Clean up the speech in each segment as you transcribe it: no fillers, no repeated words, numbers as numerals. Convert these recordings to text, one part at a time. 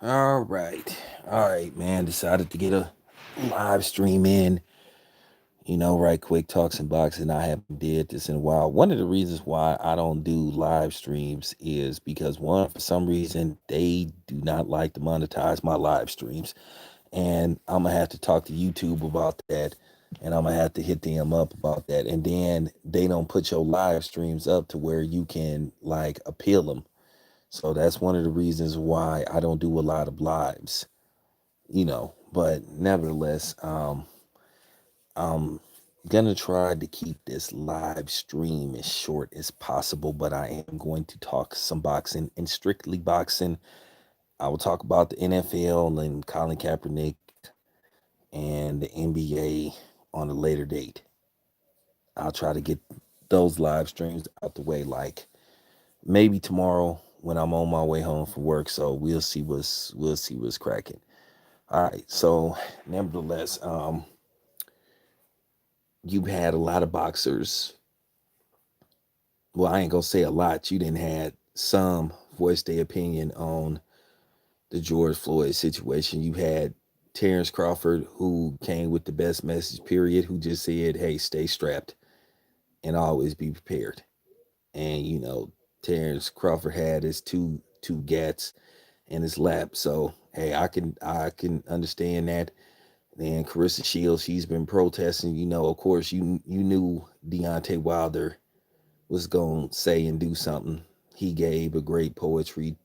All right. All right, man. Decided to get a live stream in, right quick, talks and boxing. I haven't did this in a while. One of the reasons why I don't do live streams is because one, for some reason, they do not like to monetize my live streams. And I'm gonna have to talk to YouTube about that. And I'm gonna have to hit them up about that. And then they don't put your live streams up to where you can like appeal them. So that's one of the reasons why I don't do a lot of lives. But nevertheless, I'm gonna try to keep this live stream as short as possible, but I am going to talk some boxing and strictly boxing. I will talk about the NFL and Colin Kaepernick and the NBA on a later date. I'll try to get those live streams out the way like maybe tomorrow when I'm on my way home from work. So we'll see what's cracking. All right. So nevertheless, you've had a lot of boxers. Well, I ain't gonna say a lot. You didn't had some voice their opinion on the George Floyd situation. You had Terrence Crawford, who came with the best message, period, who just said, hey, stay strapped and always be prepared. And Terrence Crawford had his two gats in his lap. So hey, I can understand that. And Carissa Shields, she's been protesting. Of course, you knew Deontay Wilder was gonna say and do something. He gave a great poetic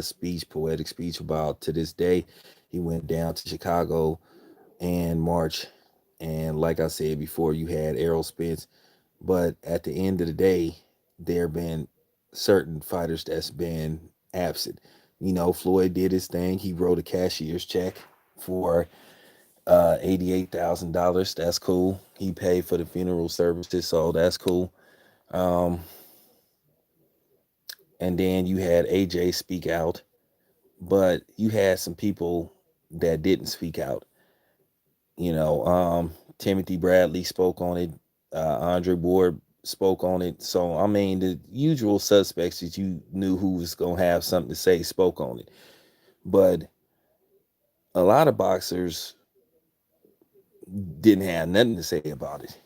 speech about to this day. He went down to Chicago and marched. And like I said before, you had Errol Spence. But at the end of the day, there have been certain fighters that's been absent. Floyd did his thing. He wrote a cashier's check for $88,000. That's cool. He paid for the funeral services, so that's cool. Um, and then you had AJ speak out, but you had some people that didn't speak out. Timothy Bradley spoke on it. Andre Ward spoke on it. So I mean, the usual suspects that you knew who was gonna have something to say spoke on it. But a lot of boxers didn't have nothing to say about it.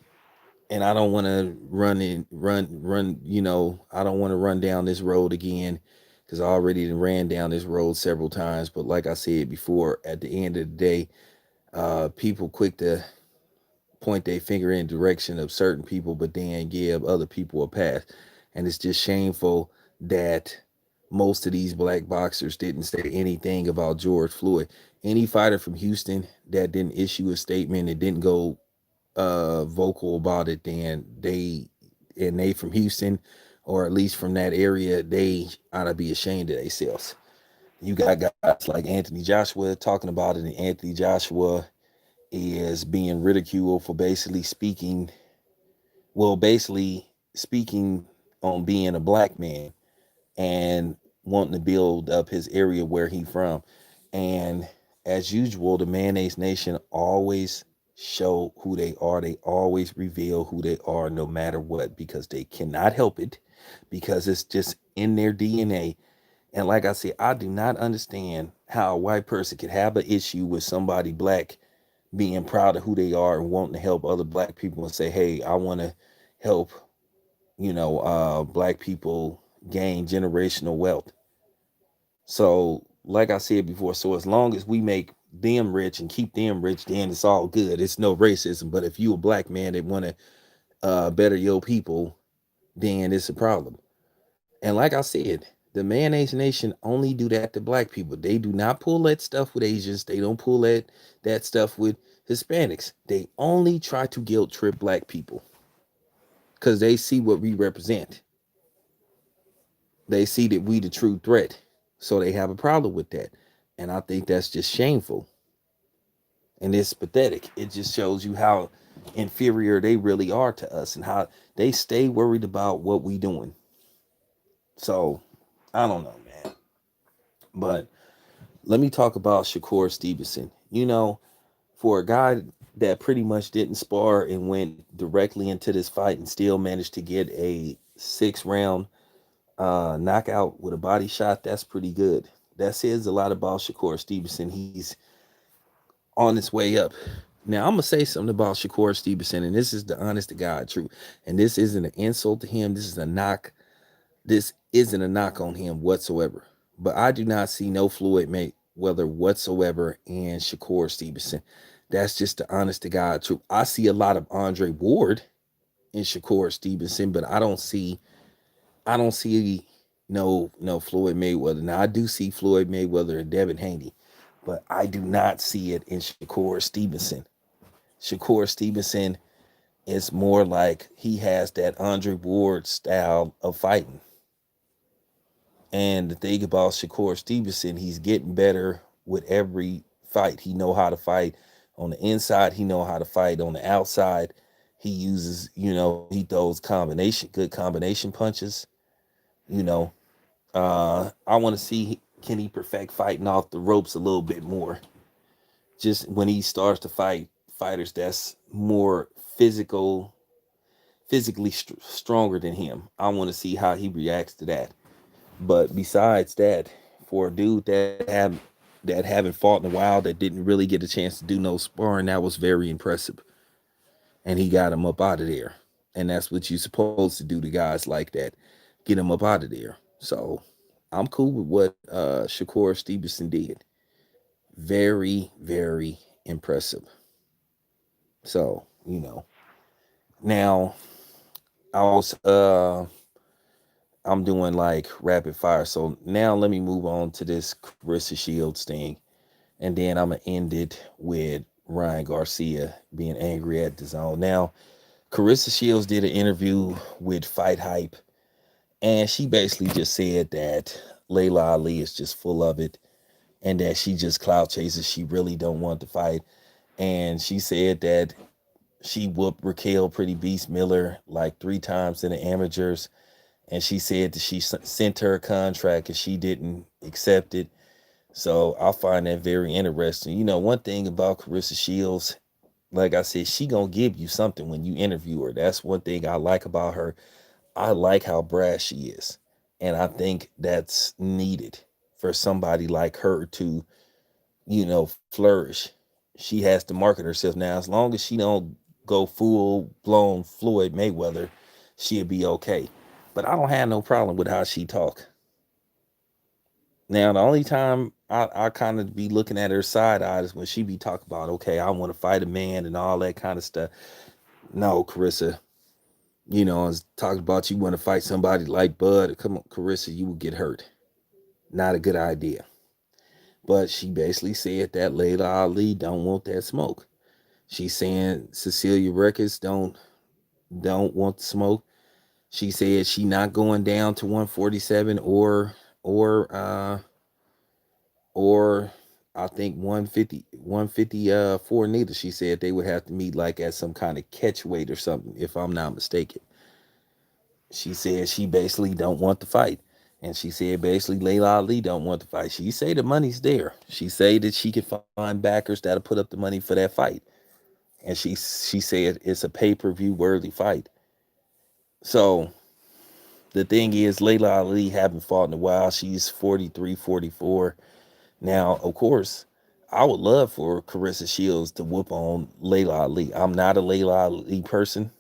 And I don't want to run. I don't want to run down this road again because I already ran down this road several times. But like I said before, at the end of the day, people quick to point their finger in the direction of certain people, but then give other people a pass. And it's just shameful that most of these black boxers didn't say anything about George Floyd. Any fighter from Houston that didn't issue a statement and didn't go vocal about it, then they from Houston or at least from that area, they ought to be ashamed of themselves. You got guys like Anthony Joshua talking about it, and Anthony Joshua is being ridiculed for basically speaking on being a black man and wanting to build up his area where he from. And as usual, the Mayonnaise Nation always show who they are. They always reveal who they are no matter what because they cannot help it because it's just in their DNA. And like I said, I do not understand how a white person could have an issue with somebody black being proud of who they are and wanting to help other black people and say, hey, I want to help, black people gain generational wealth. So, like I said before, so as long as we make them rich and keep them rich, then it's all good. It's no racism. But if you a black man that want to better your people, then it's a problem. And like I said, the mayonnaise nation only do that to black people. They do not pull that stuff with Asians. They don't pull that stuff with Hispanics. They only try to guilt trip black people because they see what we represent. They see that we the true threat. So they have a problem with that. And I think that's just shameful. And it's pathetic. It just shows you how inferior they really are to us and how they stay worried about what we doing. So I don't know, man. But let me talk about Shakur Stevenson. For a guy that pretty much didn't spar and went directly into this fight and still managed to get a 6 round knockout with a body shot, that's pretty good. That says a lot about Shakur Stevenson. He's on his way up. Now I'm gonna say something about Shakur Stevenson, and this is the honest to God truth. And this isn't an insult to him. This is a knock. This isn't a knock on him whatsoever. But I do not see no Floyd Mayweather whatsoever in Shakur Stevenson. That's just the honest to God truth. I see a lot of Andre Ward in Shakur Stevenson, but I don't see no Floyd Mayweather. Now I do see Floyd Mayweather and Devin Haney, but I do not see it in Shakur Stevenson. Shakur Stevenson is more like he has that Andre Ward style of fighting. And the thing about Shakur Stevenson, he's getting better with every fight. He know how to fight on the inside. He know how to fight on the outside. He uses, he throws good combination punches. You know, I want to see can he perfect fighting off the ropes a little bit more. Just when he starts to fight fighters that's more physically stronger than him. I want to see how he reacts to that. But besides that, for a dude that haven't fought in a while, that didn't really get a chance to do no sparring, that was very impressive. And he got him up out of there. And that's what you're supposed to do to guys like that. Get him up out of there. So I'm cool with what Shakur Stevenson did. Very, very impressive. So, Now I was I'm doing like rapid fire. So now let me move on to this Carissa Shields thing. And then I'm gonna end it with Ryan Garcia being angry at the zone. Now, Carissa Shields did an interview with Fight Hype, and she basically just said that Layla Ali is just full of it and that she just clout chases. She really don't want to fight. And she said that she whooped Raquel Pretty Beast Miller like 3 times in the amateurs. And she said that she sent her a contract and she didn't accept it. So I find that very interesting. One thing about Carissa Shields, like I said, she gonna give you something when you interview her. That's one thing I like about her. I like how brash she is. And I think that's needed for somebody like her to, flourish. She has to market herself. Now, as long as she don't go full blown Floyd Mayweather, she'll be okay. But I don't have no problem with how she talk. Now, the only time I kind of be looking at her side eyes is when she be talking about, okay, I want to fight a man and all that kind of stuff. No, Carissa, I was talking about you want to fight somebody like Bud. Come on, Carissa, you will get hurt. Not a good idea. But she basically said that Layla Ali don't want that smoke. She's saying Cecilia Records don't want the smoke. She said she not going down to 147 or or I think 154 neither. She said they would have to meet like at some kind of catch weight or something, if I'm not mistaken. She said she basically don't want the fight. And she said basically Layla Ali don't want the fight. She say the money's there. She say that she can find backers that'll put up the money for that fight. And she said it's a pay-per-view worthy fight. So the thing is Layla Ali haven't fought in a while. She's 43, 44. Now, of course, I would love for Carissa Shields to whoop on Layla Ali. I'm not a Layla Ali person.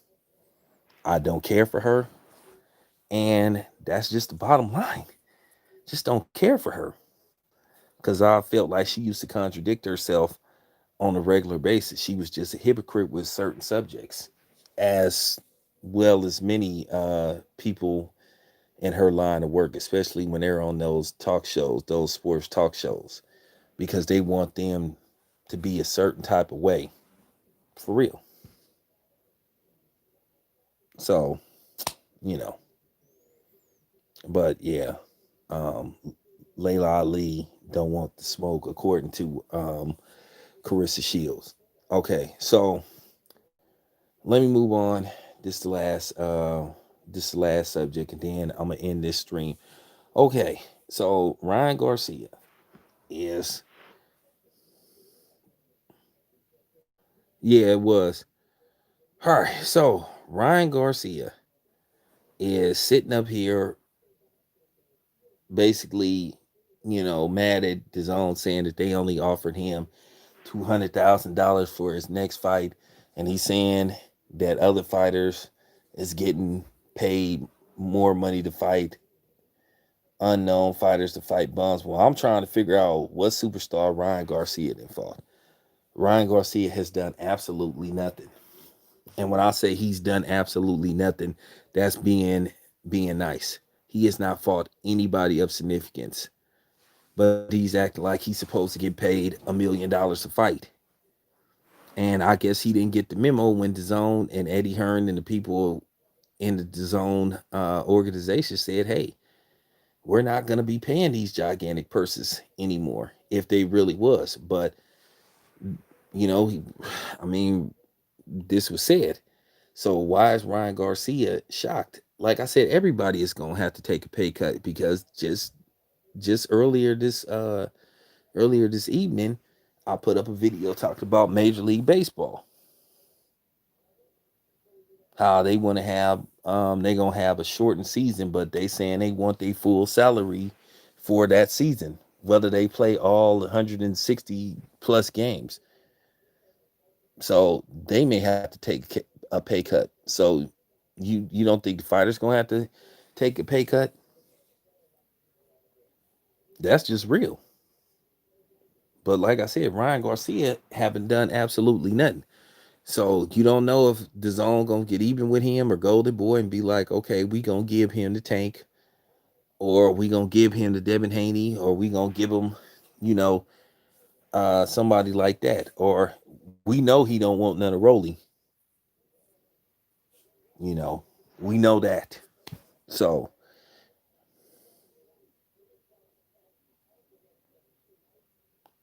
I don't care for her. And that's just the bottom line. Just don't care for her. Because I felt like she used to contradict herself on a regular basis. She was just a hypocrite with certain subjects, as well as many people in her line of work, especially when they're on those talk shows, those sports talk shows, because they want them to be a certain type of way. For real. So, you know, but yeah, um, Layla Ali don't want the smoke, according to Carissa Shields. Okay, so let me move on. This the last subject, and then I'm gonna end this stream. Okay, so Ryan Garcia is, yeah, it was. All right, so Ryan Garcia is sitting up here basically mad at DAZN saying that they only offered him $200,000 for his next fight, and he's saying that other fighters is getting paid more money to fight unknown fighters to fight bums. Well, I'm trying to figure out what superstar Ryan Garcia then fought. Ryan Garcia has done absolutely nothing. And when I say he's done absolutely nothing, that's being nice. He has not fought anybody of significance, but he's acting like he's supposed to get paid $1 million to fight. And I guess he didn't get the memo when DAZN and Eddie Hearn and the people in the DAZN organization said, "Hey, we're not going to be paying these gigantic purses anymore." If they really was, but you know, he, I mean, this was said. So why is Ryan Garcia shocked? Like I said, everybody is gonna have to take a pay cut because just earlier this evening, I put up a video talking about Major League Baseball. How they want to have they gonna have a shortened season, but they saying they want their full salary for that season, whether they play all 160 plus games. So they may have to take a pay cut. So you don't think the fighter's gonna have to take a pay cut? That's just real. But like I said, Ryan Garcia haven't done absolutely nothing. So you don't know if the zone gonna get even with him or Golden Boy and be like, okay, we gonna give him the tank, or we gonna give him the Devin Haney, or we gonna give him, you know, somebody like that. Or we know he don't want none of Rolly. You know, we know that. So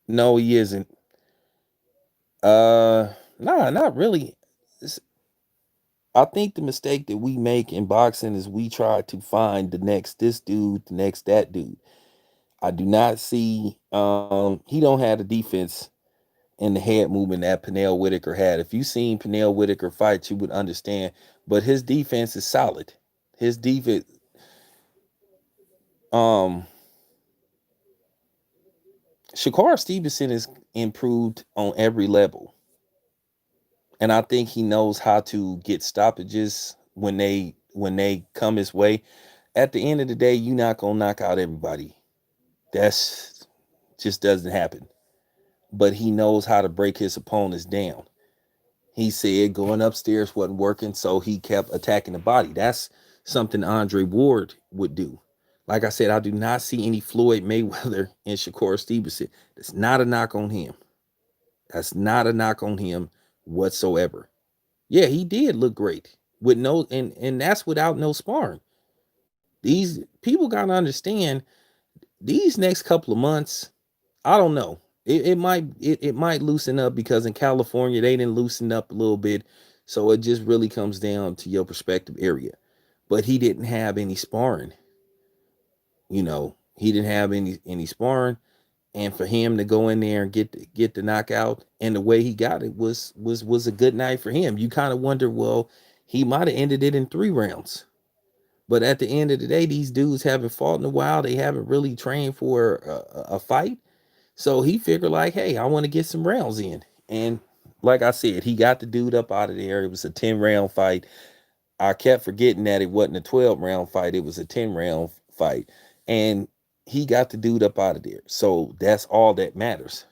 no, he isn't. Nah, not really. I think the mistake that we make in boxing is we try to find the next this dude, the next that dude. I do not see he don't have the defense and the head movement that Pernell Whitaker had. If you seen Pernell Whitaker fight, you would understand. But his defense is solid. His defense, um, Shakur Stevenson is improved on every level, and I think he knows how to get stoppages when they come his way. At the end of the day, you're not gonna knock out everybody. That's just doesn't happen. But he knows how to break his opponents down. He said going upstairs wasn't working, so he kept attacking the body. That's something Andre Ward would do. Like I said, I do not see any Floyd Mayweather in Shakur Stevenson. That's not a knock on him. That's not a knock on him whatsoever. Yeah, he did look great with no, and that's without no sparring. These people gotta understand these next couple of months. I don't know. It might loosen up because in California they didn't loosen up a little bit. So it just really comes down to your perspective area. But he didn't have any sparring. He didn't have any sparring. And for him to go in there and get the knockout and the way he got it was a good night for him. You kind of wonder, well, he might have ended it in 3 rounds. But at the end of the day, these dudes haven't fought in a while. They haven't really trained for a fight. So he figured like, hey, I want to get some rounds in. And like I said, he got the dude up out of there. It was a 10-round fight. I kept forgetting that it wasn't a 12-round fight. It was a 10-round fight. And he got the dude up out of there. So that's all that matters.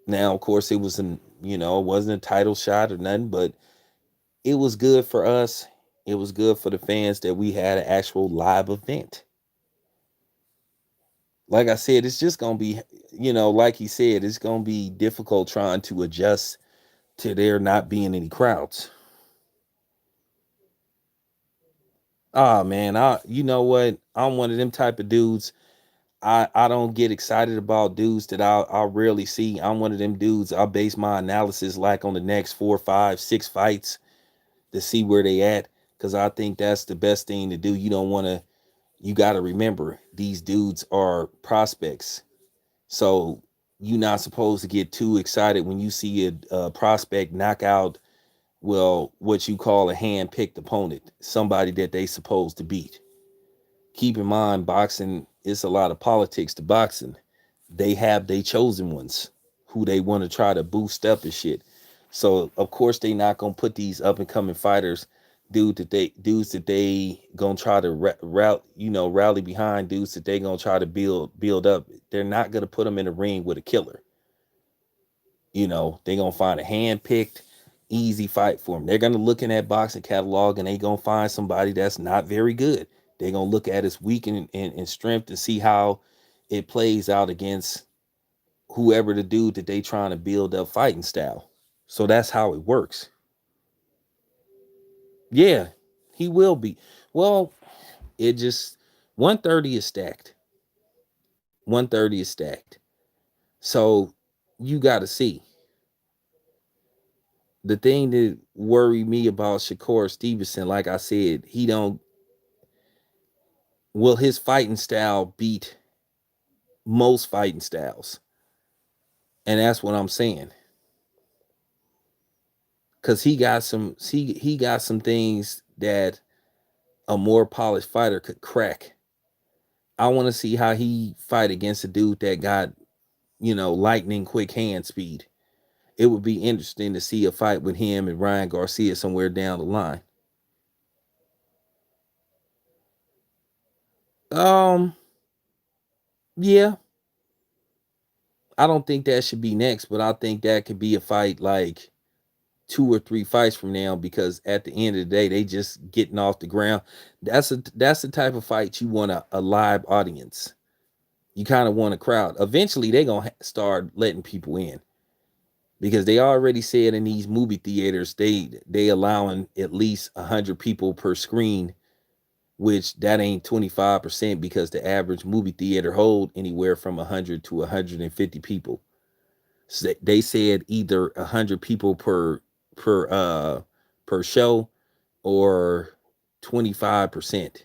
Now, of course, it wasn't a title shot or nothing, but it was good for us. It was good for the fans that we had an actual live event. Like I said, it's just gonna be, like he said, it's gonna be difficult trying to adjust to there not being any crowds. Ah man, you know what? I'm one of them type of dudes. I don't get excited about dudes that I rarely see. I'm one of them dudes. I base my analysis like on the next 4, 5, 6 fights to see where they at. Cause I think that's the best thing to do. You gotta remember these dudes are prospects. So you're not supposed to get too excited when you see a prospect knock out, well, what you call a hand-picked opponent, somebody that they supposed to beat. Keep in mind, boxing it's a lot of politics to boxing. They have they chosen ones who they want to try to boost up and shit. So of course they not gonna put these up and coming fighters, dudes that they gonna try to rally behind, dudes that they gonna try to build up. They're not gonna put them in a ring with a killer. They gonna find a hand picked easy fight for them. They're gonna look in that boxing catalog and they gonna find somebody that's not very good. They're gonna look at his weak and strength and see how it plays out against whoever the dude that they trying to build up fighting style. So that's how it works. Yeah, he will be. Well, it just 130 is stacked. 130 is stacked. So you got to see. The thing that worry me about Shakur Stevenson, like I said, he don't will his fighting style beat most fighting styles. And that's what I'm saying. Cause he got some things that a more polished fighter could crack. I want to see how he fight against a dude that got, lightning quick hand speed. It would be interesting to see a fight with him and Ryan Garcia somewhere down the line. Um, yeah, I don't think that should be next, but I think that could be a fight like 2 or 3 fights from now because at the end of the day, they just getting off the ground. That's the type of fight you want a live audience. You kind of want a crowd. Eventually, they gonna start letting people in because they already said in these movie theaters they allowing at least 100 people per screen, which that ain't 25% because the average movie theater hold anywhere from 100 to 150 people. So they said either 100 people per per show or 25%.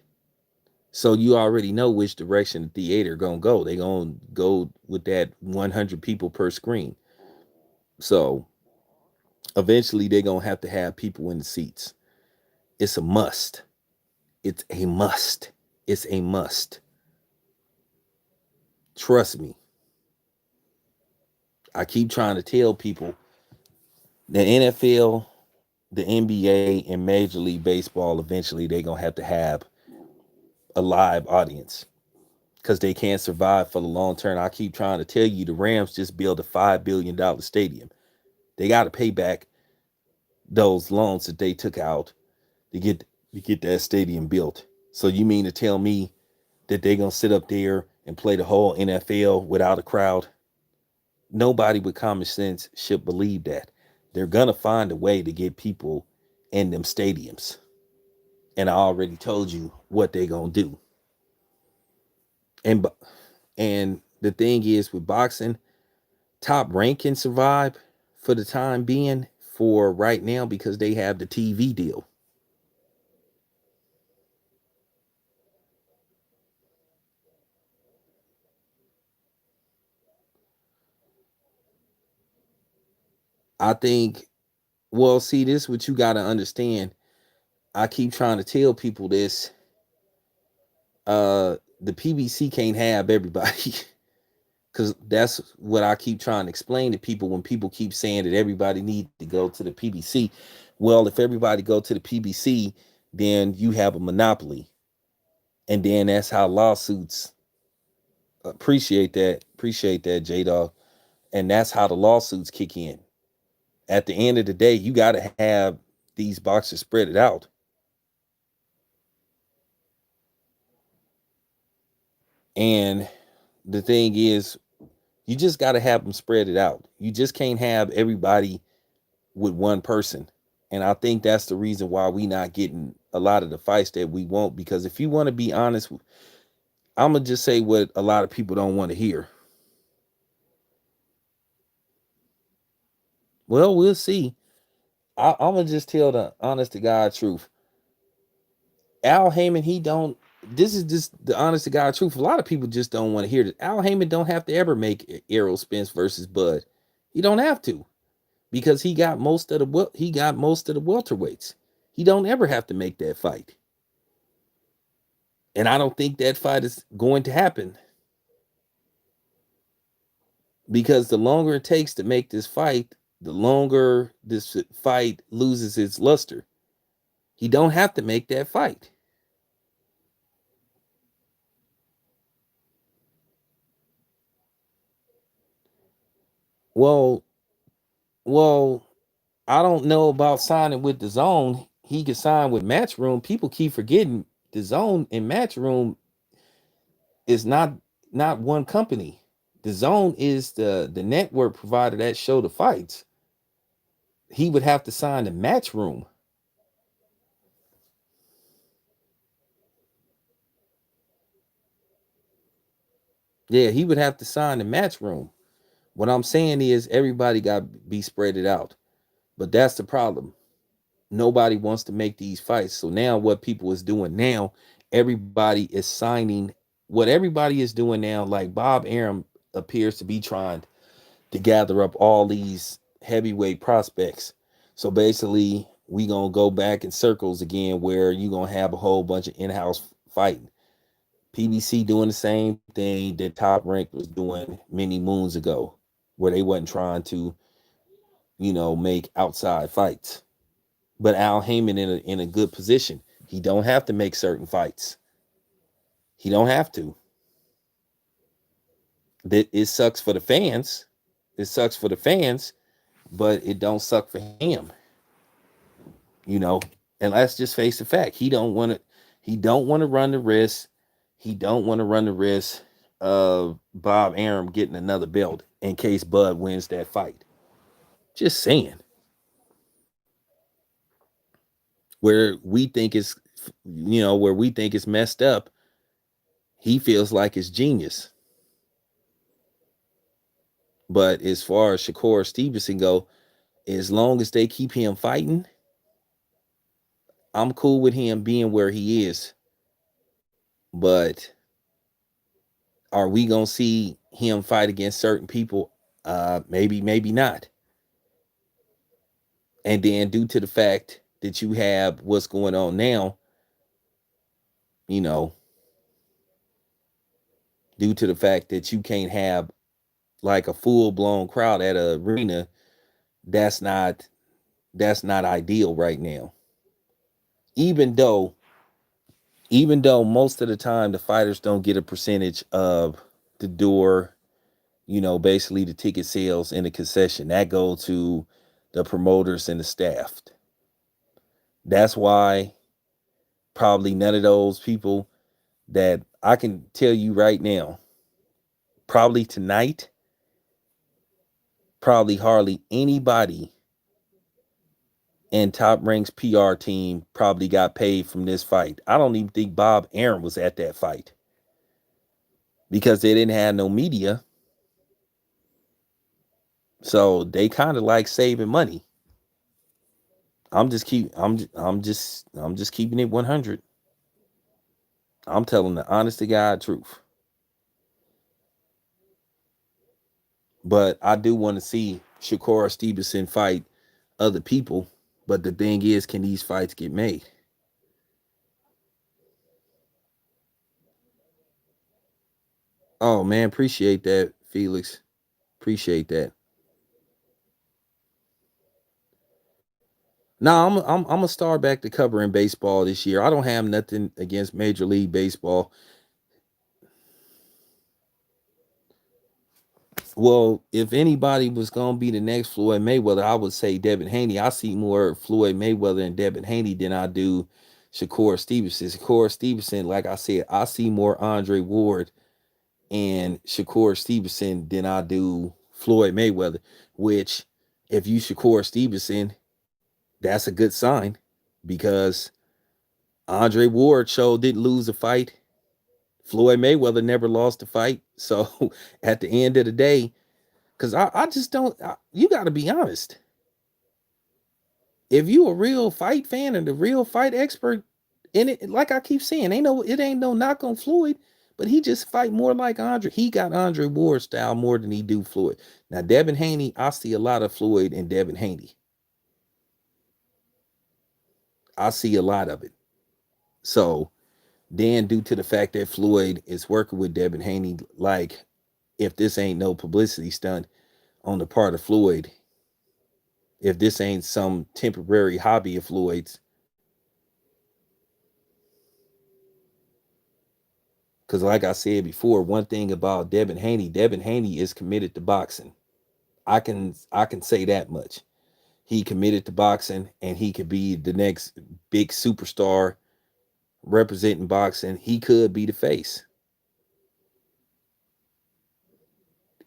So you already know which direction the theater gonna go. They gonna go with that 100 people per screen. So eventually they gonna have to have people in the seats. It's a must. It's a must. It's a must. Trust me. I keep trying to tell people the NFL, the NBA, and Major League Baseball eventually they gonna have to have a live audience because they can't survive for the long term. I keep trying to tell you the Rams just built a $5 billion stadium. They got to pay back those loans that they took out to get that stadium built. So you mean to tell me that they're gonna sit up there and play the whole NFL without a crowd? Nobody with common sense should believe that. They're gonna find a way to get people in them stadiums. And I already told you what they're gonna do. And the thing is with boxing, Top Rank can survive for the time being for right now because they have the TV deal. I think, well, see, this is what you got to understand. I keep trying to tell people this. The PBC can't have everybody because that's what I keep trying to explain to people when people keep saying that everybody needs to go to the PBC. Well, if everybody go to the PBC, then you have a monopoly. And then that's how lawsuits appreciate that, J Dog. And that's how the lawsuits kick in. At the end of the day, you got to have these boxes spread it out. And the thing is, you just got to have them spread it out. You just can't have everybody with one person. And I think that's the reason why we not getting a lot of the fights that we want. Because if you want to be honest, I'm going to just say what a lot of people don't want to hear. Well, we'll see. I'm going to just tell the honest to God truth. Al Heyman, he don't. This is just the honest to God truth. A lot of people just don't want to hear that. Al Heyman don't have to ever make Errol Spence versus Bud. He don't have to because he got most of the welterweights. He don't ever have to make that fight. And I don't think that fight is going to happen because the longer it takes to make this fight, the longer this fight loses its luster. He don't have to make that fight. Well, well, I don't know about signing with the zone. He could sign with Matchroom. People keep forgetting the zone and Matchroom is not one company. The zone is the network provider that show the fights. He would have to sign the Matchroom. Yeah, he would have to sign the Matchroom. What I'm saying is everybody got to be spread it out. But that's the problem. Nobody wants to make these fights. So now what people is doing now, everybody is signing what everybody is doing now, like Bob Arum appears to be trying to gather up all these heavyweight prospects. So basically, we gonna go back in circles again where you gonna have a whole bunch of in-house fighting. PBC doing the same thing that Top Rank was doing many moons ago, where they wasn't trying to, make outside fights. But Al Heyman in a good position. He don't have to make certain fights. He don't have to. That it sucks for the fans. It sucks for the fans, but it don't suck for him. You know, and let's just face the fact. He don't want to. He don't want to run the risk. He don't want to run the risk of Bob Arum getting another belt in case Bud wins that fight. Just saying. Where we think it's, where we think it's messed up, he feels like it's genius. But as far as Shakur Stevenson go, as long as they keep him fighting, I'm cool with him being where he is. But are we gonna see him fight against certain people? Maybe, maybe not. And then due to the fact that you have what's going on now, you know, due to the fact that you can't have like a full blown crowd at an arena, that's not that's not ideal right now. Even though even though most of the time the fighters don't get a percentage of the door, basically the ticket sales and the concession that go to the promoters and the staff. That's why probably none of those people that I can tell you right now, probably tonight, probably hardly anybody in Top Rank's PR team probably got paid from this fight. I don't even think Bob Arum was at that fight because they didn't have no media. So they kind of like saving money. I'm just keeping it 100. I'm telling the honest to God truth. But I do want to see Shakur Stevenson fight other people. But the thing is, can these fights get made? Oh man, appreciate that, Felix. Appreciate that. Now I'm gonna start back to covering baseball this year. I don't have nothing against Major League Baseball. Well, if anybody was gonna be the next Floyd Mayweather, I would say Devin Haney. I see more Floyd Mayweather and Devin Haney than I do Shakur Stevenson. Shakur Stevenson, like I said, I see more Andre Ward and Shakur Stevenson than I do Floyd Mayweather. Which, if you Shakur Stevenson, that's a good sign because Andre Ward didn't lose a fight. Floyd Mayweather never lost a fight. So at the end of the day, because I just don't, you got to be honest. If you a real fight fan and a real fight expert in it, like I keep saying, it ain't no knock on Floyd, but he just fight more like Andre. He got Andre Ward style more than he do Floyd. Now Devin Haney, I see a lot of Floyd and Devin Haney. I see a lot of it. So Then, due to the fact that Floyd is working with Devin Haney, like if this ain't no publicity stunt on the part of Floyd, if this ain't some temporary hobby of Floyd's, because like I said before, one thing about Devin Haney is committed to boxing. I can say that much. He committed to boxing, and he could be the next big superstar representing boxing. He could be the face.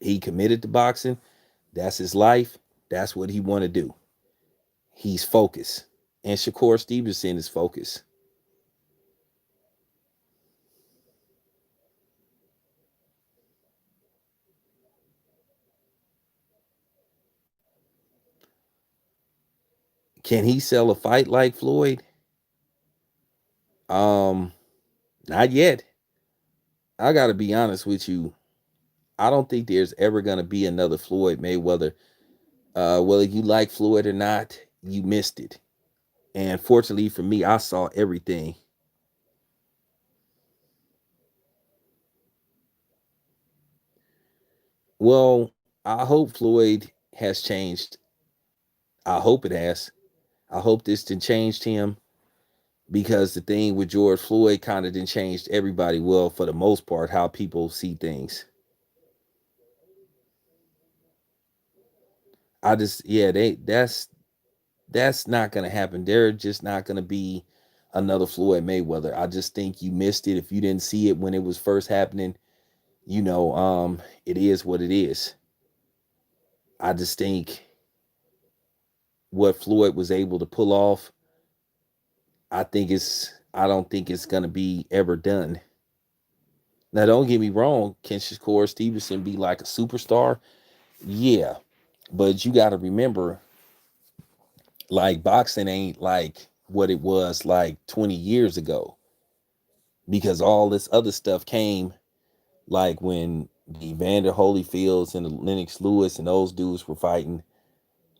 He committed to boxing. That's his life. That's what he want to do. He's focused. And Shakur Stevenson is focused. Can he sell a fight like Floyd? Um, Not yet. I gotta be honest with you. I don't think there's ever gonna be another Floyd Mayweather. Whether you like Floyd or not, you missed it. And fortunately for me, I saw everything. Well, I hope Floyd has changed. I hope it has. I hope this done changed him, because the thing with George Floyd kind of didn't changed everybody. Well, for the most part, how people see things. I just, yeah, that's not gonna happen. They're just not gonna be another Floyd Mayweather. I just think you missed it if you didn't see it when it was first happening. It is what it is. I just think what Floyd was able to pull off, I don't think it's gonna be ever done. Now, don't get me wrong, can Shakur Stevenson be like a superstar? Yeah. But you gotta remember, like boxing ain't like what it was like 20 years ago, because all this other stuff came, like when the Evander Holyfields and the Lennox Lewis and those dudes were fighting.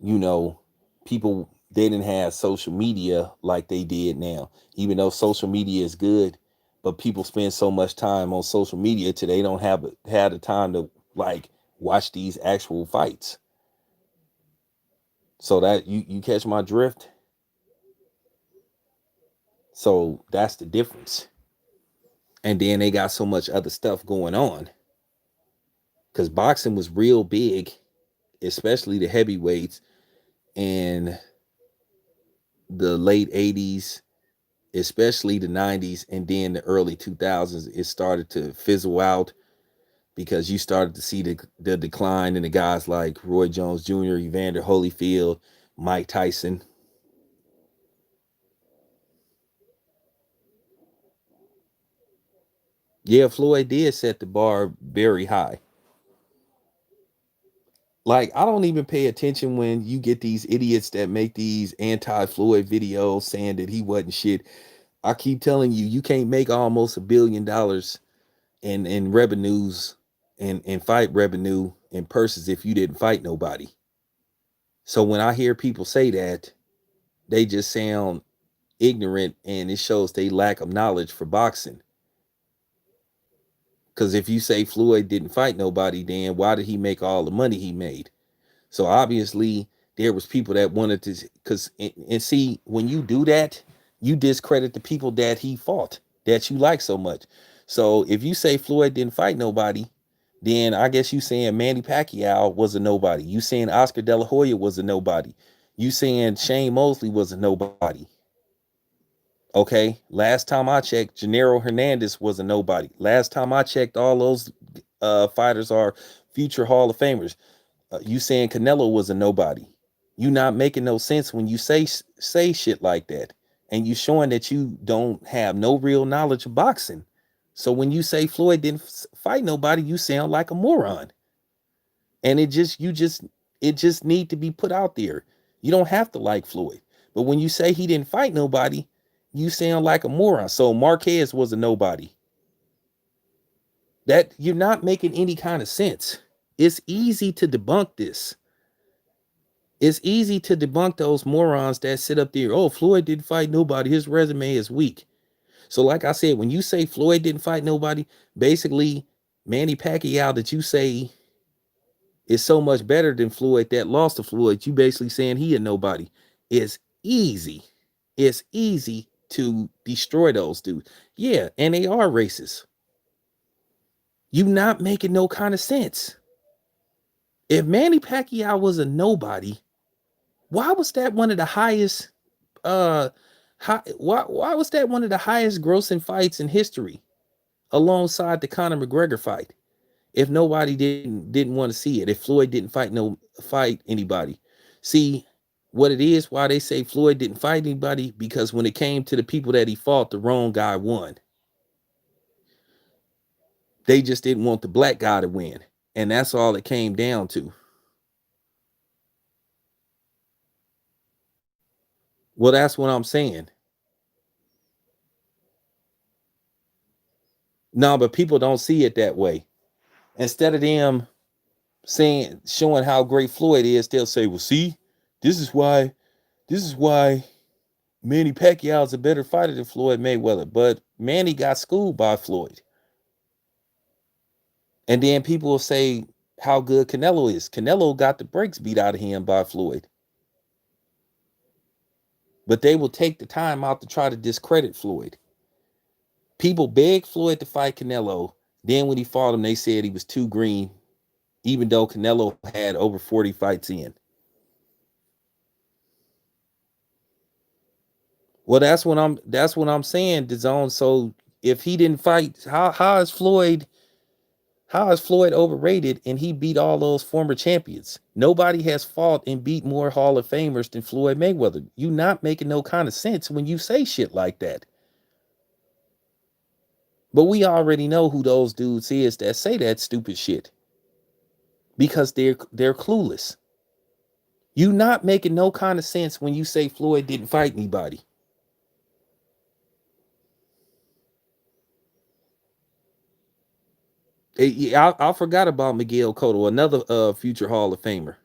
you know, People, they didn't have social media like they did now. Even though social media is good, but people spend so much time on social media today, they don't have the time to like watch these actual fights. So that you catch my drift. So that's the difference. And then they got so much other stuff going on, because boxing was real big, especially the heavyweights in the late 80s, especially the 90s, and then the early 2000s. It started to fizzle out, because you started to see the decline in the guys like Roy Jones Jr., Evander Holyfield, Mike Tyson. Yeah, Floyd did set the bar very high. Like, I don't even pay attention when you get these idiots that make these anti-Floyd videos saying that he wasn't shit. I keep telling you, you can't make almost $1 billion in revenues and fight revenue and purses if you didn't fight nobody. So when I hear people say that, they just sound ignorant, and it shows they lack of knowledge for boxing. Because if you say Floyd didn't fight nobody, then why did he make all the money he made? So obviously there was people that wanted to, because and see, when you do that, you discredit the people that he fought, that you like so much. So if you say Floyd didn't fight nobody, then I guess you saying Manny Pacquiao was a nobody. You saying Oscar De La Hoya was a nobody. You saying Shane Mosley was a nobody. Okay. Last time I checked, Gennaro Hernandez was a nobody. Last time I checked, all those fighters are future Hall of Famers. You saying Canelo was a nobody. You not making no sense when you say shit like that, and you showing that you don't have no real knowledge of boxing. So when you say Floyd didn't fight nobody, you sound like a moron. And it just need to be put out there. You don't have to like Floyd, but when you say he didn't fight nobody, you sound like a moron. So Marquez was a nobody. That you're not making any kind of sense. It's easy to debunk this. It's easy to debunk those morons that sit up there. Oh, Floyd didn't fight nobody. His resume is weak. So, like I said, when you say Floyd didn't fight nobody, basically Manny Pacquiao that you say is so much better than Floyd that lost to Floyd, you basically saying he a nobody. It's easy. It's easy to destroy those dudes. Yeah, and they are racist. You not making no kind of sense. If Manny Pacquiao was a nobody, why was that one of the highest why was that one of the highest grossing fights in history alongside the Conor McGregor fight? If nobody didn't want to see it, if Floyd didn't fight anybody. See what it is, why they say Floyd didn't fight anybody, because when it came to the people that he fought, the wrong guy won. They just didn't want the black guy to win. And that's all it came down to. Well, that's what I'm saying. No, but people don't see it that way. Instead of them showing how great Floyd is, they'll say, well, see, this is why Manny Pacquiao is a better fighter than Floyd Mayweather. But Manny got schooled by Floyd. And then people will say how good Canelo is. Canelo got the brakes beat out of him by Floyd. But they will take the time out to try to discredit Floyd. People begged Floyd to fight Canelo. Then when he fought him, they said he was too green, even though Canelo had over 40 fights in. Well, that's what I'm saying, DAZN. So if he didn't fight, how is Floyd overrated and he beat all those former champions? Nobody has fought and beat more Hall of Famers than Floyd Mayweather. You not making no kind of sense when you say shit like that. But we already know who those dudes is that say that stupid shit. Because they're clueless. You not making no kind of sense when you say Floyd didn't fight anybody. I forgot about Miguel Cotto, another future Hall of Famer.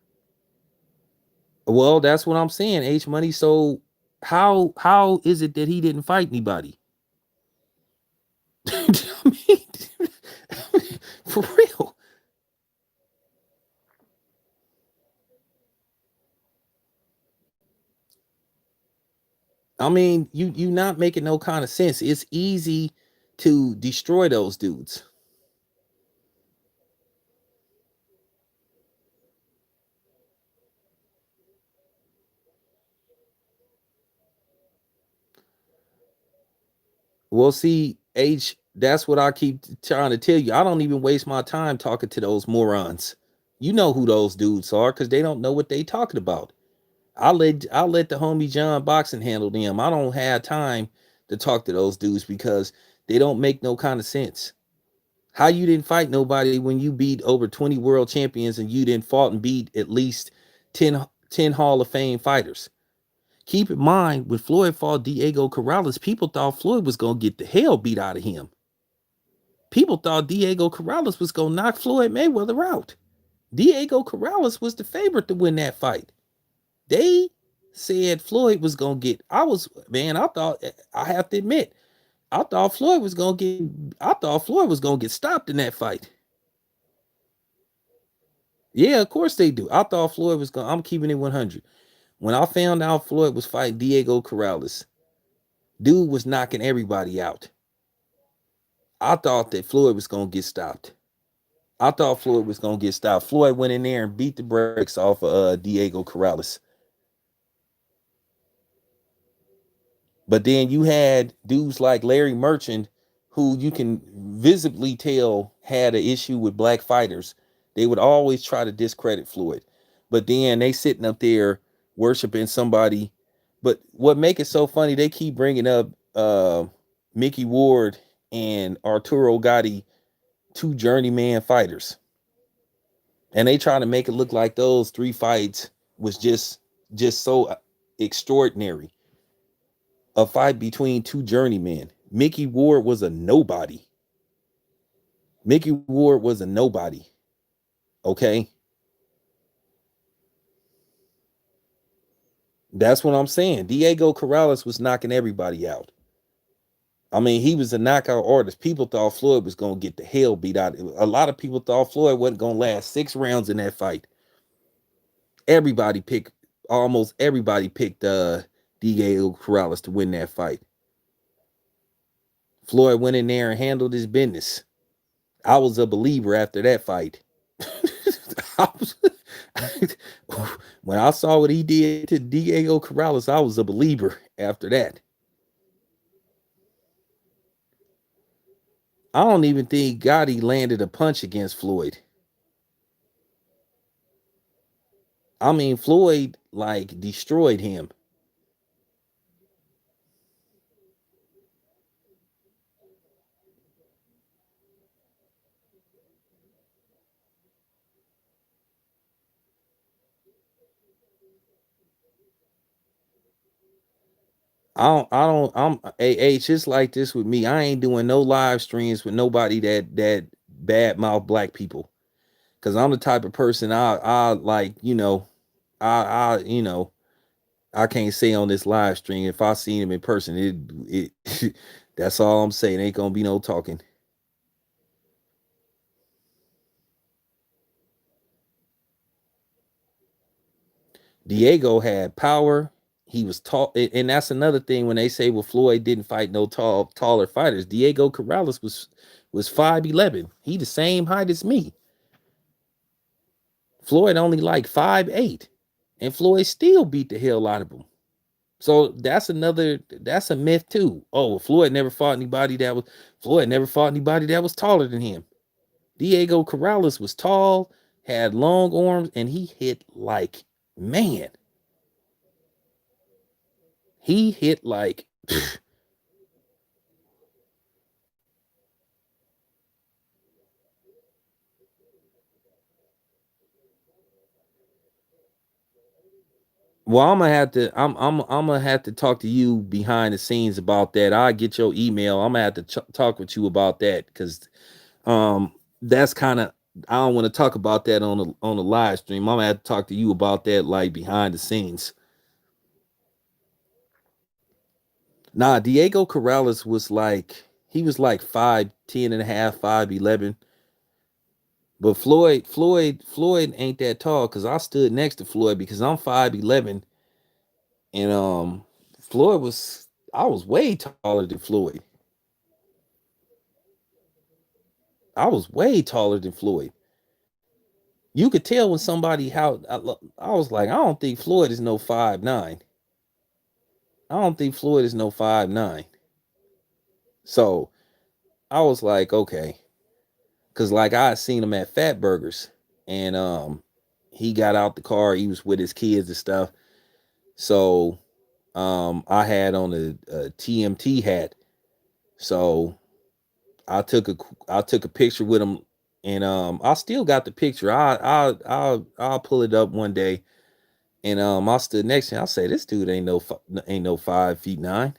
Well, that's what I'm saying, H Money. So how is it that he didn't fight anybody? I mean, for real. I mean, you not making no kind of sense. It's easy to destroy those dudes. Well, see, H, that's what I keep trying to tell you. I don't even waste my time talking to those morons. You know who those dudes are because they don't know what they talking about. I let the homie John Boxing handle them. I don't have time to talk to those dudes because they don't make no kind of sense. How you didn't fight nobody when you beat over 20 world champions and you didn't fought and beat at least 10 Hall of Fame fighters? Keep in mind, when Floyd fought Diego Corrales, people thought Floyd was going to get the hell beat out of him. People thought Diego Corrales was going to knock Floyd Mayweather out. Diego Corrales was the favorite to win that fight. They said Floyd was going to get, I thought, I have to admit, I thought Floyd was going to get stopped in that fight. Yeah, of course they do. I thought Floyd was going, I'm keeping it 100. When I found out Floyd was fighting Diego Corrales, dude was knocking everybody out. I thought that Floyd was going to get stopped. I thought Floyd was going to get stopped. Floyd went in there and beat the brakes off of Diego Corrales. But then you had dudes like Larry Merchant, who you can visibly tell had an issue with black fighters. They would always try to discredit Floyd. But then they sitting up there worshiping somebody. But what make it so funny, they keep bringing up Mickey Ward and Arturo Gatti, two journeyman fighters. And they try to make it look like those three fights was just so extraordinary. A fight between two journeymen. Mickey Ward was a nobody. Mickey Ward was a nobody. Okay? That's what I'm saying. Diego Corrales was knocking everybody out. I mean, he was a knockout artist. People thought Floyd was gonna get the hell beat out. A lot of people thought Floyd wasn't gonna last 6 rounds in that fight. Everybody picked, almost everybody picked Diego Corrales to win that fight. Floyd went in there and handled his business. I was a believer after that fight. I was, when I saw what he did to Diego Corrales, I was a believer after that. I don't even think Gotti landed a punch against Floyd. I mean, Floyd like destroyed him. it's just like this with me. I ain't doing no live streams with nobody that bad mouth black people. Cause I'm the type of person I like, I I can't say on this live stream. If I seen him in person, it that's all I'm saying. Ain't gonna be no talking. Diego had power. He was tall, and that's another thing when they say, well, Floyd didn't fight no taller fighters. Diego Corrales was 5'11". He the same height as me. Floyd only like 5'8", and Floyd still beat the hell out of him. So that's a myth too. Oh, Floyd never fought anybody that was taller than him. Diego Corrales was tall, had long arms, and he hit like man. He hit like well, I'm gonna have to talk to you behind the scenes about that. I'll get your email. I'm gonna have to talk with you about that because that's kind of I don't want to talk about that on the live stream. I'm gonna have to talk to you about that like behind the scenes. Nah, Diego Corrales was like he was like 5'10" and a half, 5'11". But Floyd ain't that tall because I stood next to Floyd because I'm 5'11", and Floyd was I was way taller than Floyd. I was way taller than Floyd. You could tell when somebody how I was like, I don't think Floyd is no 5'9". I don't think Floyd is no 5'9". So I was like, okay. Cause like I had seen him at Fat Burgers and he got out the car, he was with his kids and stuff. So I had on a TMT hat. So I took a picture with him and I still got the picture. I'll pull it up one day. And I stood next to him. I say, this dude ain't no 5'9".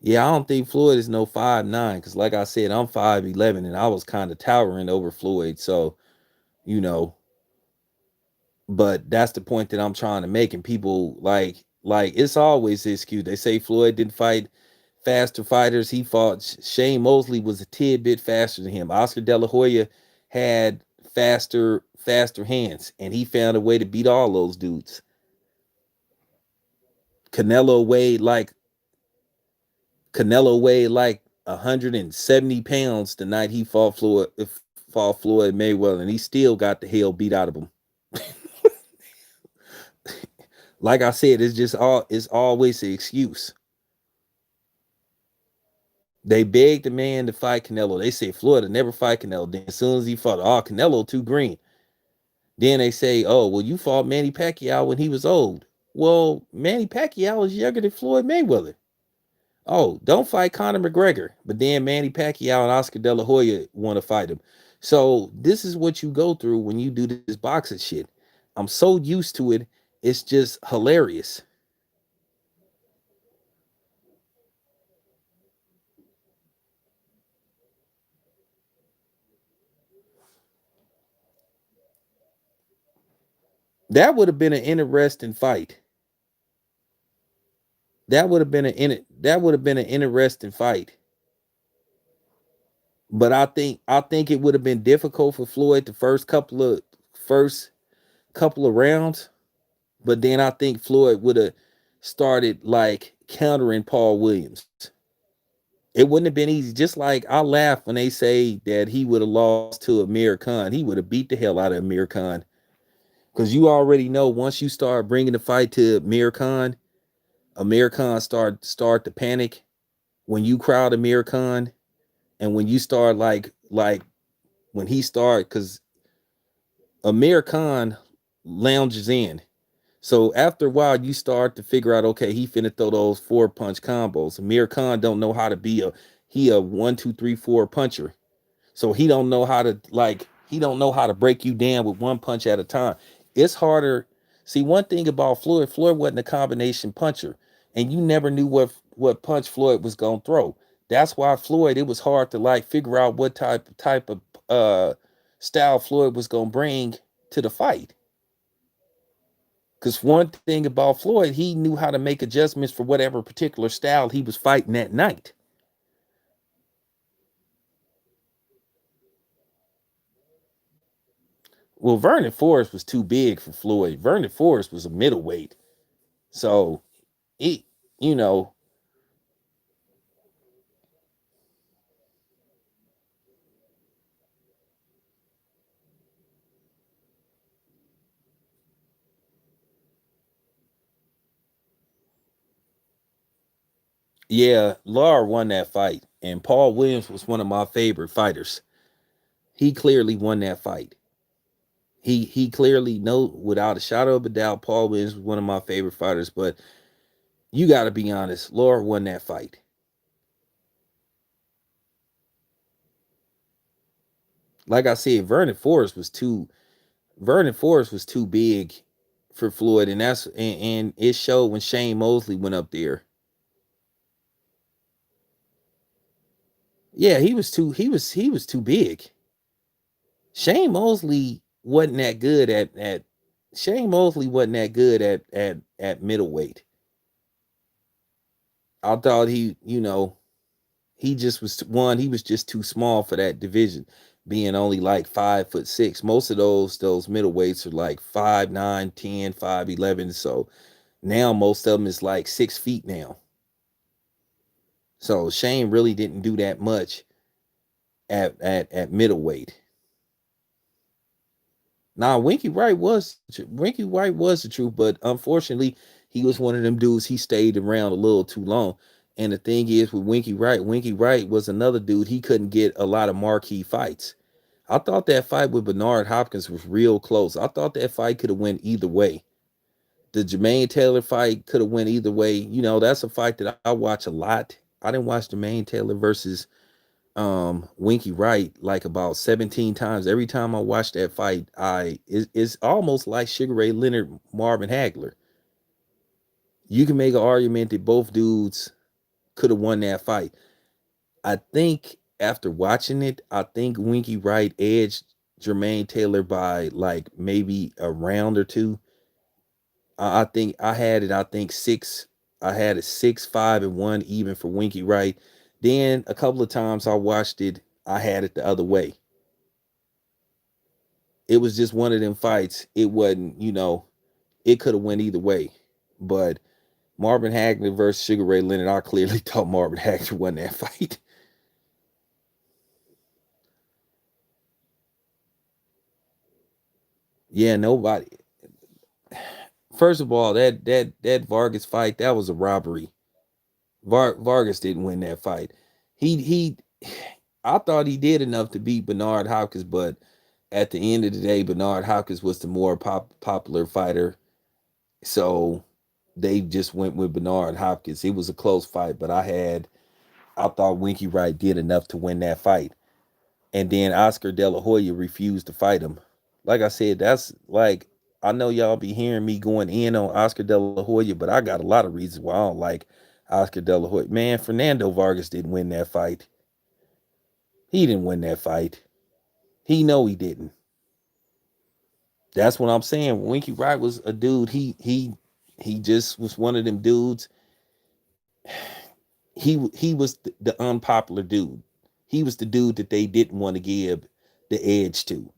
Yeah, I don't think Floyd is no 5'9", because like I said, I'm 5'11", and I was kind of towering over Floyd. So, you know, but that's the point that I'm trying to make. And people like it's always the excuse. They say Floyd didn't fight faster fighters. He fought Shane Mosley was a tidbit faster than him. Oscar De La Hoya had faster hands, and he found a way to beat all those dudes. Canelo weighed like Canelo weighed like 170 pounds the night he fought Floyd Mayweather, and he still got the hell beat out of him. Like I said, it's always an excuse. They begged the man to fight Canelo. They say Floyd will never fight Canelo. Then as soon as he fought, oh, Canelo too green. Then they say, oh, well, you fought Manny Pacquiao when he was old. Well, Manny Pacquiao is younger than Floyd Mayweather. Oh, don't fight Conor McGregor. But then Manny Pacquiao and Oscar De La Hoya want to fight him. So this is what you go through when you do this boxing shit. I'm so used to it. It's just hilarious. That would have been an interesting fight. That would have been an interesting fight. But I think it would have been difficult for Floyd the first couple of rounds. But then I think Floyd would have started like countering Paul Williams. It wouldn't have been easy. Just like I laugh when they say that he would have lost to Amir Khan. He would have beat the hell out of Amir Khan. Because you already know once you start bringing the fight to Amir Khan start to panic. When you crowd Amir Khan, and when you start like when he start, because Amir Khan lounges in. So after a while, you start to figure out, okay, he finna throw those 4 punch combos. Amir Khan don't know how to be a 1, 2, 3, 4 puncher. So he don't know how to break you down with one punch at a time. It's harder. See, one thing about Floyd wasn't a combination puncher, and you never knew what punch Floyd was gonna throw. That's why Floyd, it was hard to like figure out what type of style Floyd was gonna bring to the fight. Because one thing about Floyd, he knew how to make adjustments for whatever particular style he was fighting that night. Well, Vernon Forrest was too big for Floyd. Vernon Forrest was a middleweight. So he, you know, yeah, Lar won that fight. And Paul Williams was one of my favorite fighters. He clearly won that fight. He clearly know without a shadow of a doubt, Paul Williams was one of my favorite fighters. But you gotta be honest, Lar won that fight. Like I said, Vernon Forrest was too big for Floyd, and and it showed when Shane Mosley went up there. Yeah, he was too big. Shane Mosley wasn't that good at Shane Mosley wasn't that good at middleweight. I thought he just was one, he was just too small for that division, being only like 5'6". Most of those middleweights are like 5'9", 10, 5'11". So now most of them is like 6 feet now. So Shane really didn't do that much at middleweight. Now Winky Wright was the truth, but unfortunately, he was one of them dudes. He stayed around a little too long. And the thing is with Winky Wright was another dude. He couldn't get a lot of marquee fights. I thought that fight with Bernard Hopkins was real close. I thought that fight could have went either way. The Jermaine Taylor fight could have went either way. That's a fight that I watch a lot. I didn't watch Jermaine Taylor versus Winky Wright like about 17 times. Every time I watch that fight, it's almost like Sugar Ray Leonard, Marvin Hagler. You can make an argument that both dudes could have won that fight. I think after watching it, I think Winky Wright edged Jermaine Taylor by like maybe a round or two. I think I had it. I think six. I had it 6-5 and 1 even for Winky Wright. Then a couple of times I watched it, I had it the other way. It was just one of them fights. It wasn't, it could have went either way. But Marvin Hagler versus Sugar Ray Leonard, I clearly thought Marvin Hagler won that fight. Yeah, nobody. First of all, that Vargas fight, that was a robbery. Vargas didn't win that fight. He I thought he did enough to beat Bernard Hopkins, but at the end of the day, Bernard Hopkins was the more popular fighter. So they just went with Bernard Hopkins. It was a close fight, but I thought Winky Wright did enough to win that fight. And then Oscar De La Hoya refused to fight him. Like I said, that's like I know y'all be hearing me going in on Oscar De La Hoya, but I got a lot of reasons why I don't like Oscar De La Hoya. Man, Fernando Vargas didn't win that fight. He didn't win that fight. He know he didn't. That's what I'm saying. Winky Wright was a dude. He just was one of them dudes. He was the unpopular dude. He was the dude that they didn't want to give the edge to.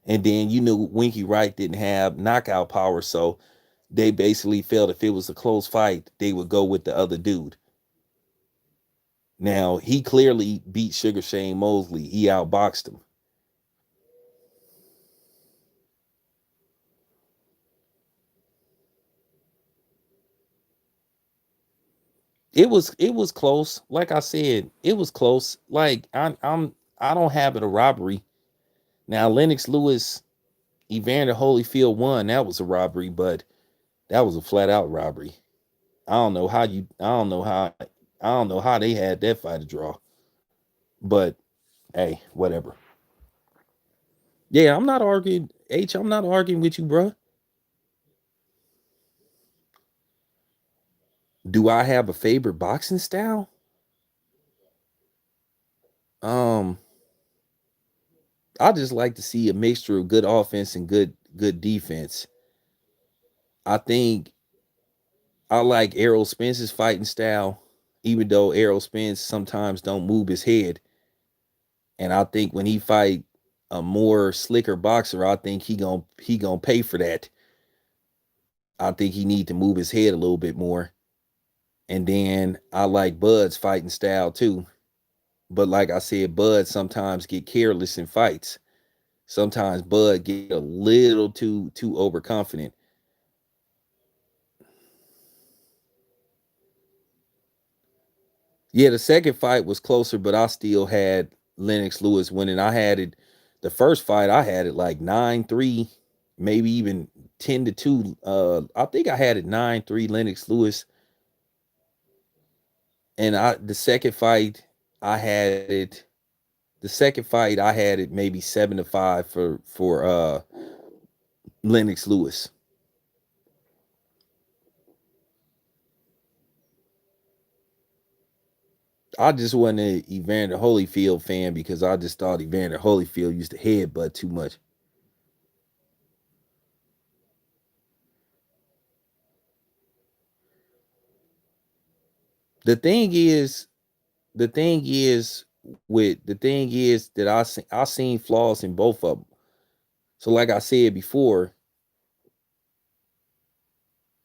And then you knew Winky Wright didn't have knockout power, so they basically felt if it was a close fight, they would go with the other dude. Now he clearly beat Sugar Shane Mosley. He outboxed him. It was close. Like I said, it was close. Like I don't have it a robbery. Now Lennox Lewis, Evander Holyfield won. That was a robbery, but that was a flat out robbery. I don't know how they had that fight a draw. But hey, whatever. Yeah, I'm not arguing. I'm not arguing with you, bro. Do I have a favorite boxing style? Um, I just like to see a mixture of good offense and good defense. I think I like Errol Spence's fighting style, even though Errol Spence sometimes don't move his head. And I think when he fight a more slicker boxer, I think he gonna pay for that. I think he need to move his head a little bit more. And then I like Bud's fighting style too. But like I said, Bud sometimes get careless in fights. Sometimes Bud get a little too overconfident. Yeah, the second fight was closer, but I still had Lennox Lewis winning. I had it the first fight, I had it like 9-3, maybe even 10-2. I think I had it 9-3 Lennox Lewis. And I the second fight, I had it the second fight I had it maybe 7-5 for Lennox Lewis. I just wasn't an Evander Holyfield fan because I just thought Evander Holyfield used to headbutt too much. The thing is, the thing is the thing is that I seen flaws in both of them. So like I said before,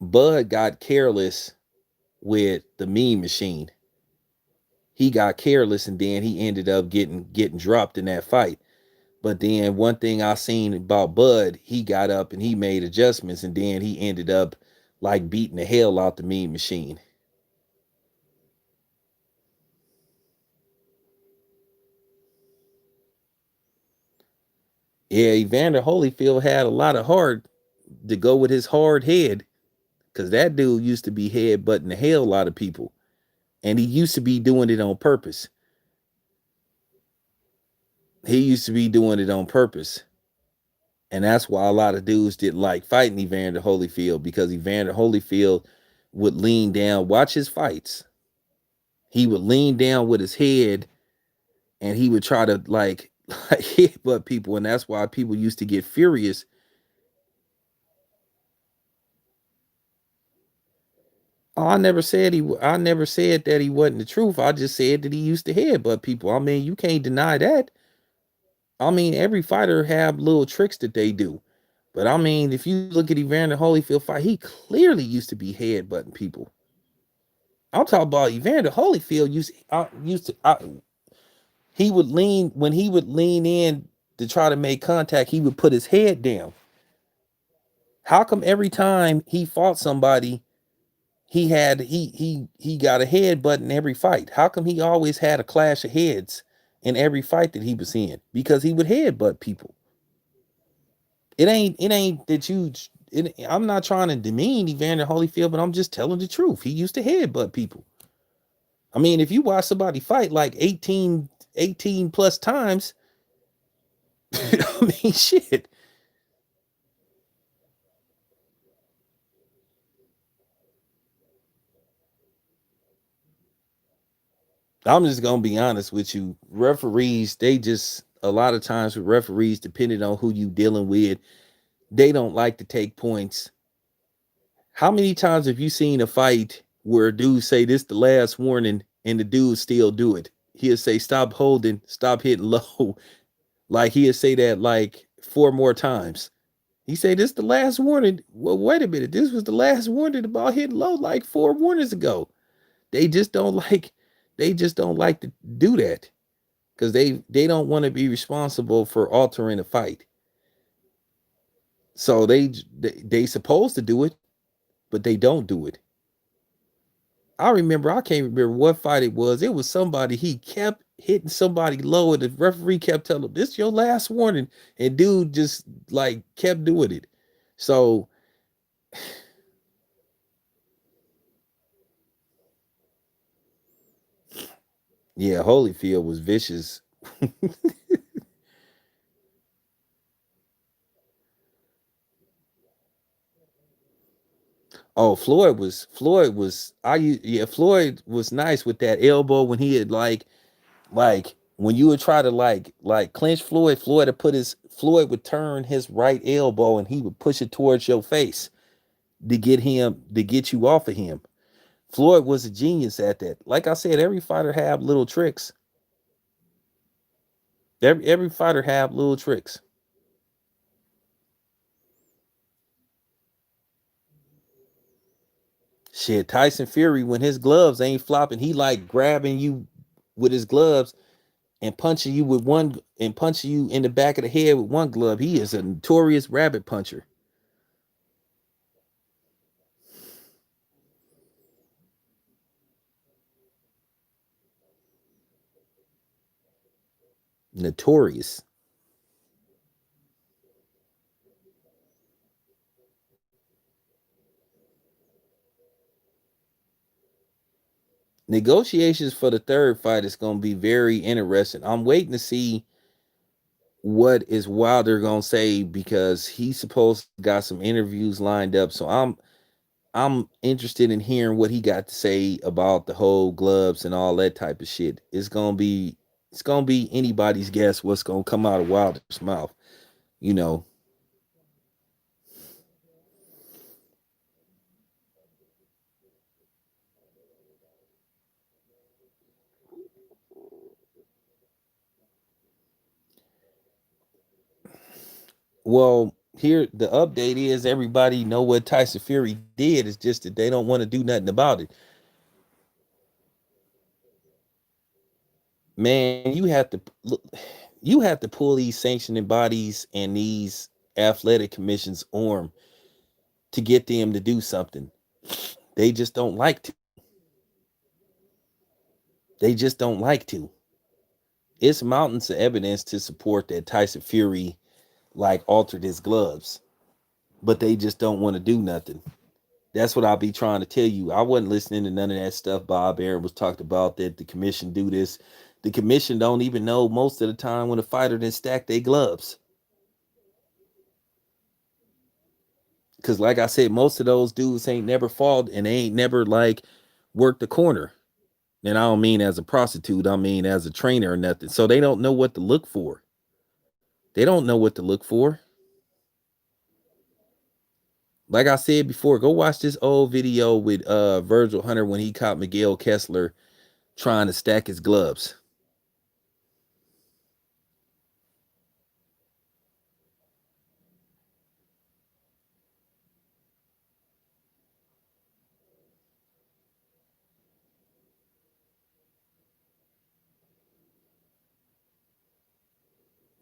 Bud got careless with the Mean Machine. He got careless and then he ended up getting dropped in that fight. But then one thing I seen about Bud, he got up and he made adjustments and then he ended up like beating the hell out the Mean Machine. Yeah, Evander Holyfield had a lot of heart to go with his hard head because that dude used to be headbutting the hell out of people. And he used to be doing it on purpose. He used to be doing it on purpose. And that's why a lot of dudes didn't like fighting Evander Holyfield because Evander Holyfield would lean down, watch his fights. He would lean down with his head and he would try to like headbutt people. And that's why people used to get furious. Oh, I never said that he wasn't the truth. I just said that he used to headbutt people. I mean, you can't deny that. I mean, every fighter have little tricks that they do. But I mean, if you look at Evander Holyfield fight, he clearly used to be headbutting people. I'm talking about Evander Holyfield he would lean when he would lean in to try to make contact, he would put his head down. How come every time he fought somebody, he got a headbutt in every fight? How come he always had a clash of heads in every fight that he was in? Because he would headbutt people. It ain't that I'm not trying to demean Evander Holyfield, but I'm just telling the truth. He used to headbutt people. I mean, if you watch somebody fight like 18 plus times, I mean, shit. I'm just gonna be honest with you. Referees, they just a lot of times with referees, depending on who you dealing with, They don't like to take points. How many times have you seen a fight where a dude say this the last warning and the dude still do it? He'll say stop holding, stop hitting low. Like he'll say that like four more times. He say this the last warning. Well, wait a minute. This was the last warning about hitting low like four warnings ago. They just don't like they just don't like to do that because they don't want to be responsible for altering a fight. So they supposed to do it, but they don't do it. I can't remember what fight it was. It was somebody, he kept hitting somebody low, and the referee kept telling him, this your last warning. And dude just like kept doing it. So yeah, Holyfield was vicious. Oh, Floyd was nice with that elbow when he had like when you would try to like clinch Floyd would turn his right elbow and he would push it towards your face to get you off of him. Floyd was a genius at that. Like I said, every fighter have little tricks. Every fighter have little tricks. Shit, Tyson Fury when his gloves ain't flopping, he like grabbing you with his gloves and punching you in the back of the head with one glove. He is a notorious rabbit puncher. Notorious. Negotiations for the third fight is going to be very interesting. I'm waiting to see what is Wilder going to say because he's supposed to got some interviews lined up. So I'm interested in hearing what he got to say about the whole gloves and all that type of shit. It's gonna be anybody's guess what's gonna come out of Wilder's mouth. You know. Well, here the update is everybody know what Tyson Fury did. It's just that they don't want to do nothing about it. Man, you have to pull these sanctioning bodies and these athletic commissions arm to get them to do something. They just don't like to. They just don't like to. It's mountains of evidence to support that Tyson Fury like altered his gloves, but they just don't want to do nothing. That's what I'll be trying to tell you. I wasn't listening to none of that stuff Bob Aaron was talked about that the commission do this. The commission don't even know most of the time when a fighter didn't stack their gloves. Cause like I said, most of those dudes ain't never fought and they ain't never like worked the corner. And I don't mean as a prostitute, I mean as a trainer or nothing. So they don't know what to look for. They don't know what to look for. Like I said before, go watch this old video with Virgil Hunter when he caught Miguel Kessler trying to stack his gloves.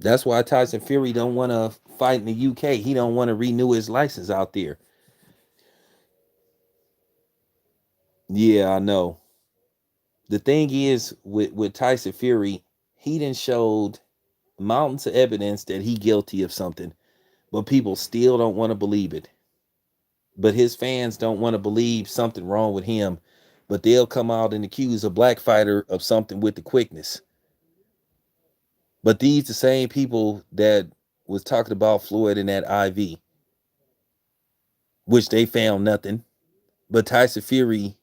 That's why Tyson Fury don't want to fight in the UK. He don't want to renew his license out there. Yeah, I know. The thing is with Tyson Fury, he done showed mountains of evidence that he guilty of something, but people still don't want to believe it. But his fans don't want to believe something wrong with him, but they'll come out and accuse a black fighter of something with the quickness. But these the same people that was talking about Floyd in that IV, which they found nothing. But Tyson Fury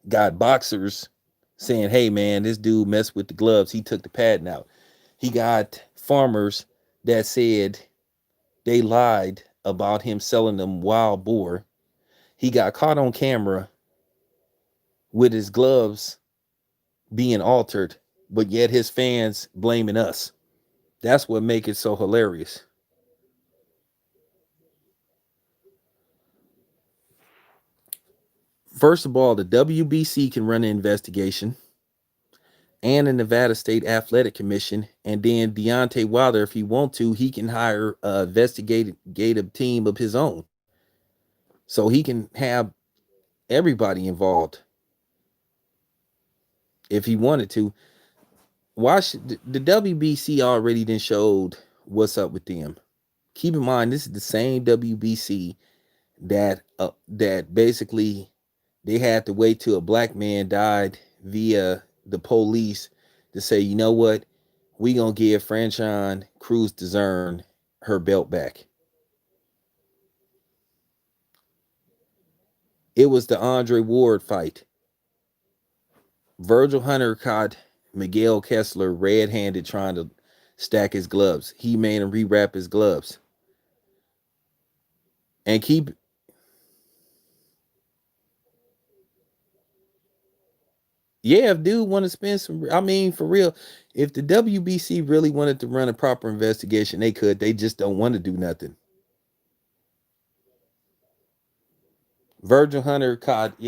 got boxers saying, "Hey man, this dude messed with the gloves. He took the patent out." He got farmers that said they lied about him selling them wild boar. He got caught on camera with his gloves being altered, but yet his fans blaming us. That's what make it so hilarious. First of all, the WBC can run an investigation and the Nevada State Athletic Commission, and then Deontay Wilder, if he want to, he can hire a investigative team of his own, so he can have everybody involved if he wanted to. Why should the WBC already then showed what's up with them? Keep in mind, this is the same WBC that basically they had to wait till a black man died via the police to say, you know what, we gonna give Franchon Cruz Dezern her belt back. It was the Andre Ward fight. Virgil Hunter caught Miguel Kessler red-handed trying to stack his gloves. He made him rewrap his gloves. And keep Yeah, if dude want to spend some, I mean, for real, if the WBC really wanted to run a proper investigation, they could. They just don't want to do nothing. Virgil Hunter caught,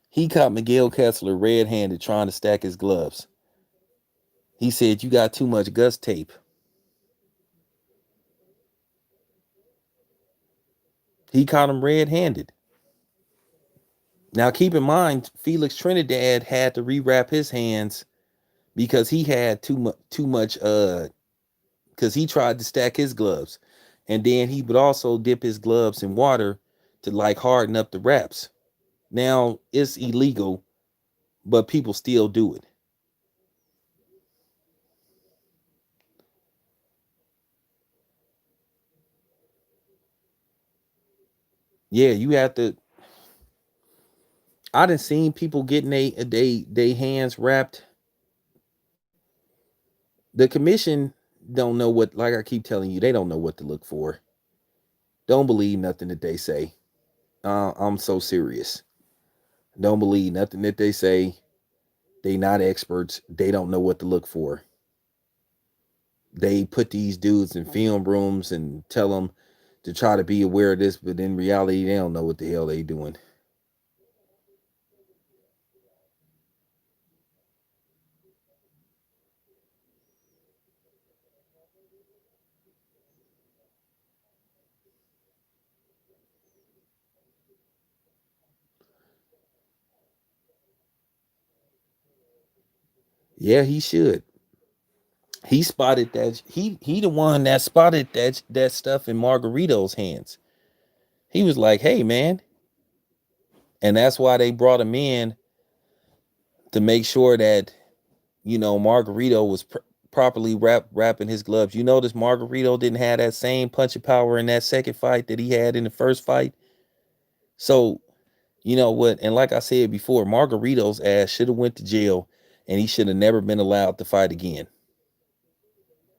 he caught Miguel Kessler red-handed trying to stack his gloves. He said, you got too much Gus tape. He caught him red-handed. Now, keep in mind, Felix Trinidad had to rewrap his hands because he had too much, because he tried to stack his gloves. And then he would also dip his gloves in water to like harden up the wraps. Now, it's illegal, but people still do it. Yeah, you have to. I done seen people getting they hands wrapped. The commission don't know what, like I keep telling you, they don't know what to look for. Don't believe nothing that they say. I'm so serious. Don't believe nothing that they say. They not experts. They don't know what to look for. They put these dudes in film rooms and tell them to try to be aware of this, but in reality, they don't know what the hell they doing. Yeah, he should. He spotted that. He the one that spotted that stuff in Margarito's hands. He was like, "Hey, man," and that's why they brought him in to make sure that Margarito was properly wrapping his gloves. You notice Margarito didn't have that same punching power in that second fight that he had in the first fight. So you know what? And like I said before, Margarito's ass should have went to jail, and he should have never been allowed to fight again.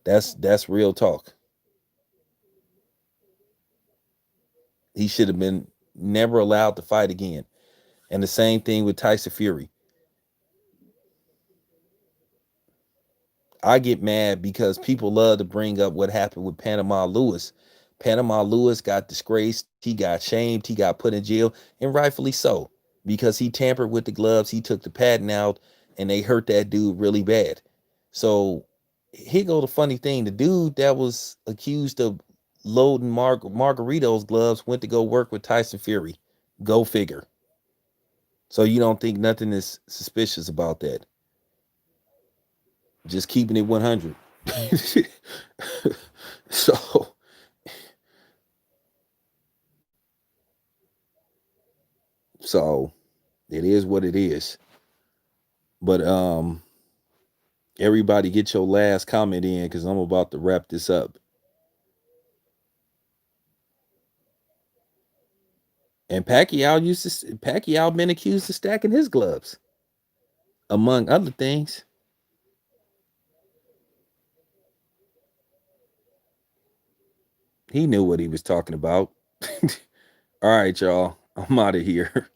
That's real talk. He should have been never allowed to fight again. And the same thing with Tyson Fury. I get mad because people love to bring up what happened with Panama Lewis. Panama Lewis got disgraced, he got shamed, he got put in jail, and rightfully so, because he tampered with the gloves, he took the patent out, and they hurt that dude really bad. So here go the funny thing: the dude that was accused of loading Margarito's gloves went to go work with Tyson Fury. Go figure. So you don't think nothing is suspicious about that? Just keeping it 100. so so it is what it is. But everybody get your last comment in because I'm about to wrap this up. And Pacquiao been accused of stacking his gloves, among other things. He knew what he was talking about. All right, y'all. I'm out of here.